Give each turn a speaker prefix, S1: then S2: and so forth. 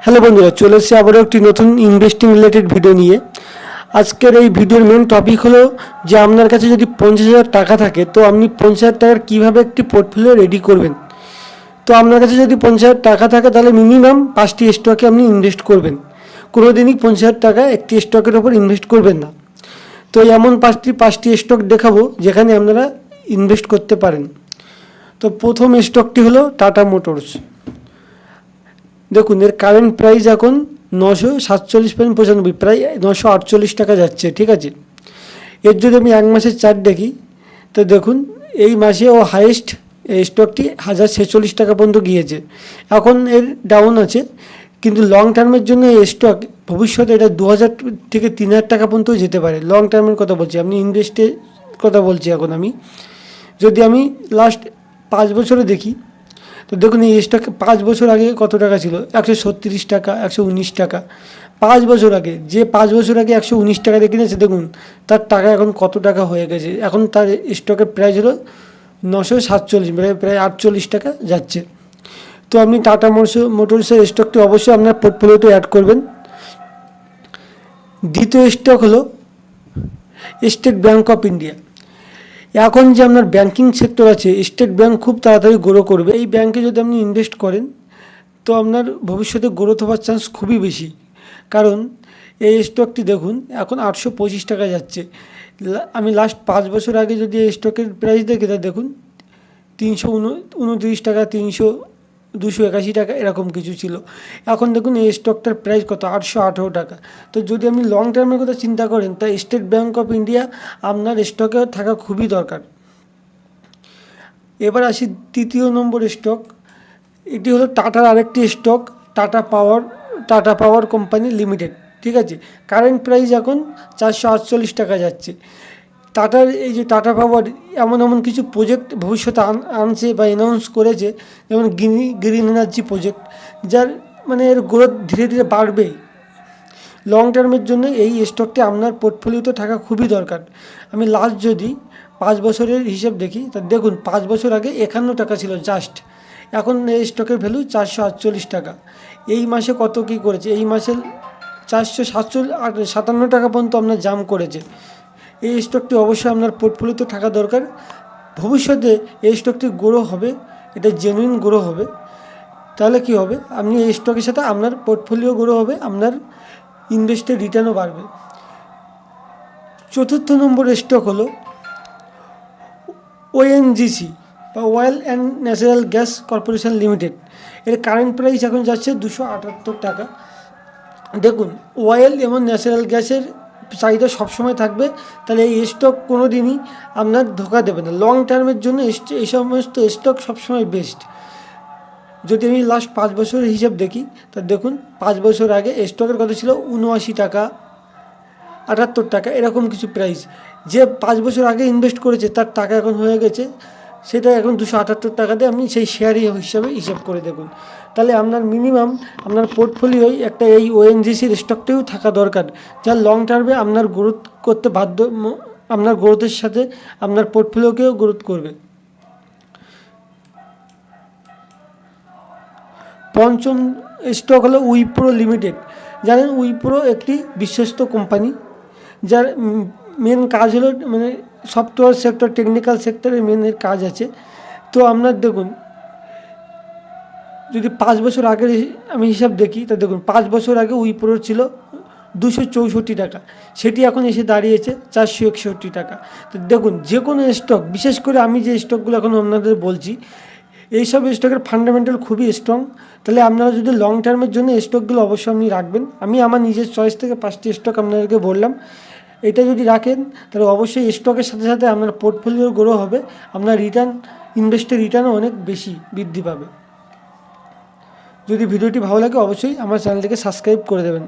S1: Hello বন্ধুরা, চলে এসেছি আবারও একটি নতুন ইনভেস্টিং রিলেটেড ভিডিও নিয়ে। আজকের এই ভিডিওর মেন টপিক হলো যে আপনার কাছে যদি 50,000 টাকা থাকে তো আপনি 50,000 টাকার কীভাবে একটি পোর্টফোলিও রেডি করবেন। তো আপনার কাছে যদি 50,000 টাকা থাকে তাহলে মিনিমাম 5টি স্টকে আপনি ইনভেস্ট করবেন। কোনো দিনই 50,000 টাকা একটি স্টকের ওপর ইনভেস্ট করবেন না। তো এমন পাঁচটি স্টক দেখাবো যেখানে আপনারা ইনভেস্ট করতে পারেন। তো প্রথম স্টকটি হলো টাটা মোটরস। দেখুন, এর কারেন্ট প্রাইস এখন 947.95, প্রায় 948 টাকা যাচ্ছে, ঠিক আছে। এর যদি আমি এক মাসের চার্ট দেখি তো দেখুন এই মাসে ও হাইয়েস্ট এই স্টকটি 1046 টাকা পর্যন্ত গিয়েছে। এখন এর ডাউন আছে, কিন্তু লং টার্মের জন্য এই স্টক ভবিষ্যতে এটা 2000 থেকে 3000 টাকা পর্যন্ত যেতে পারে। লং টার্মের কথা বলছি, আপনি ইনভেস্টের কথা বলছি। এখন আমি যদি লাস্ট 5 বছরে দেখি তো দেখুন এই স্টক 5 বছর আগে কত টাকা ছিল, 136 টাকা, 119 টাকা। 5 বছর আগে, যে 5 বছর আগে 119 টাকা দিয়ে কিনেছে, দেখুন তার টাকা এখন কত টাকা হয়ে গেছে। এখন তার স্টকের প্রাইস হলো 947, মানে প্রায় 48 টাকা যাচ্ছে। তো আপনি টাটা মোটরসের স্টকটি অবশ্যই আপনার পোর্টফোলিওতে অ্যাড করবেন। দ্বিতীয় স্টক হলো স্টেট ব্যাঙ্ক অফ ইন্ডিয়া। এখন যে আপনার ব্যাংকিং সেক্টর আছে, স্টেট ব্যাঙ্ক খুব তাড়াতাড়ি গ্রো করবে। এই ব্যাংকে যদি আপনি ইনভেস্ট করেন তো আপনার ভবিষ্যতে গ্রোথ হওয়ার চান্স খুবই বেশি। কারণ এই স্টকটি দেখুন এখন 825 টাকা যাচ্ছে। আমি লাস্ট 5 বছর আগে যদি এই স্টকের প্রাইস দেখি তা দেখুন 329 টাকা, 281 টাকা এরকম কিছু ছিল। এখন দেখুন এই স্টকটার প্রাইস কত, 818 টাকা। তো যদি আপনি লং টার্মের কথা চিন্তা করেন তা স্টেট ব্যাঙ্ক অফ ইন্ডিয়া আপনার স্টকে থাকা খুবই দরকার। এবার আসি তৃতীয় নম্বর স্টক। এটি হলো টাটার আরেকটি স্টক, টাটা পাওয়ার কোম্পানি লিমিটেড, ঠিক আছে। কারেন্ট প্রাইস এখন 448 টাকা যাচ্ছে। টাটার এই যে টাটা পাওয়ার এমন কিছু প্রজেক্ট ভবিষ্যতে আনছে বা অ্যানাউন্স করেছে, যেমন গ্রিন এনার্জি প্রজেক্ট, যার মানে এর গ্রোথ ধীরে ধীরে বাড়বেই। লং টার্মের জন্য এই স্টকটি আপনার পোর্টফোলিওতে থাকা খুবই দরকার। আমি লাস্ট যদি 5 বছরের হিসেব দেখি তা দেখুন 5 বছর আগে 51 টাকা ছিল জাস্ট। এখন এই স্টকের ভ্যালু 448 টাকা। এই মাসে কত কী করেছে, এই মাসে 457 টাকা পর্যন্ত আপনার জাম্প করেছে। এই স্টকটি অবশ্যই আপনার পোর্টফোলিওতে থাকা দরকার। ভবিষ্যতে এই স্টকটি গ্রো হবে, এটা জেনুইন গ্রো হবে। তাহলে কি হবে, আপনি এই স্টকের সাথে আপনার পোর্টফোলিও গ্রো হবে, আপনার ইনভেস্টের রিটার্নও বাড়বে। চতুর্থ নম্বর স্টক হলো ওএনজিসি বা oil and natural gas corporation limited. এর কারেন্ট প্রাইস এখন যাচ্ছে 278 টাকা। দেখুন অয়েল এবং ন্যাচারাল গ্যাসের চাহিদা সবসময় থাকবে, তাহলে এই স্টক কোনো দিনই আপনার ধোকা দেবে না। লং টার্মের জন্য এই সমস্ত স্টক সবসময় বেস্ট। যদি আমি লাস্ট 5 বছরের হিসাব দেখি তা দেখুন 5 বছর আগে স্টকের কথা ছিল 79 টাকা, 78 টাকা এরকম কিছু প্রাইস। যে 5 বছর আগে ইনভেস্ট করেছে তার টাকা এখন হয়ে গেছে, সেটা এখন 278 টাকা দিয়ে আপনি সেই শেয়ারই হিসাবে হিসাব করে দেখুন। তাহলে আপনার মিনিমাম আপনার পোর্টফোলিওয় একটা এই ওএনজিসির স্টকটাও থাকা দরকার, যা লং টার্মে আপনার গ্রোথ করতে বাধ্য, আপনার গ্রোথের সাথে আপনার পোর্টফোলিওকেও গ্রোথ করবে। পঞ্চম স্টক হলো উইপ্রো লিমিটেড। জানেন উইপ্রো একটি বিশ্বস্ত কোম্পানি, যার মেন কাজ হলো মানে সফটওয়্যার সেক্টর, টেকনিক্যাল সেক্টরে মেনের কাজ আছে। তো আপনার দেখুন যদি 5 বছর আগের আমি হিসাব দেখি তা দেখুন 5 বছর আগে উইপ্রোর ছিল 264 টাকা, সেটি এখন এসে দাঁড়িয়েছে 461 টাকা। তো দেখুন যে কোনো স্টক, বিশেষ করে আমি যে স্টকগুলো এখন আপনাদের বলছি, এইসব স্টকের ফান্ডামেন্টাল খুবই স্ট্রং। তাহলে আপনারা যদি লং টার্মের জন্য স্টকগুলো অবশ্যই আপনি রাখবেন। আমি আমার নিজের চয়েস থেকে 5টি স্টক আপনাদেরকে বললাম, এটা যদি রাখেন তাহলে অবশ্যই স্টকের সাথে সাথে আপনার পোর্টফোলিও গ্রো হবে, আপনার ইনভেস্টের রিটার্নও অনেক বেশি বৃদ্ধি পাবে। যদি ভিডিওটি ভালো লাগে অবশ্যই আমার চ্যানেলটিকে সাবস্ক্রাইব করে দেবেন।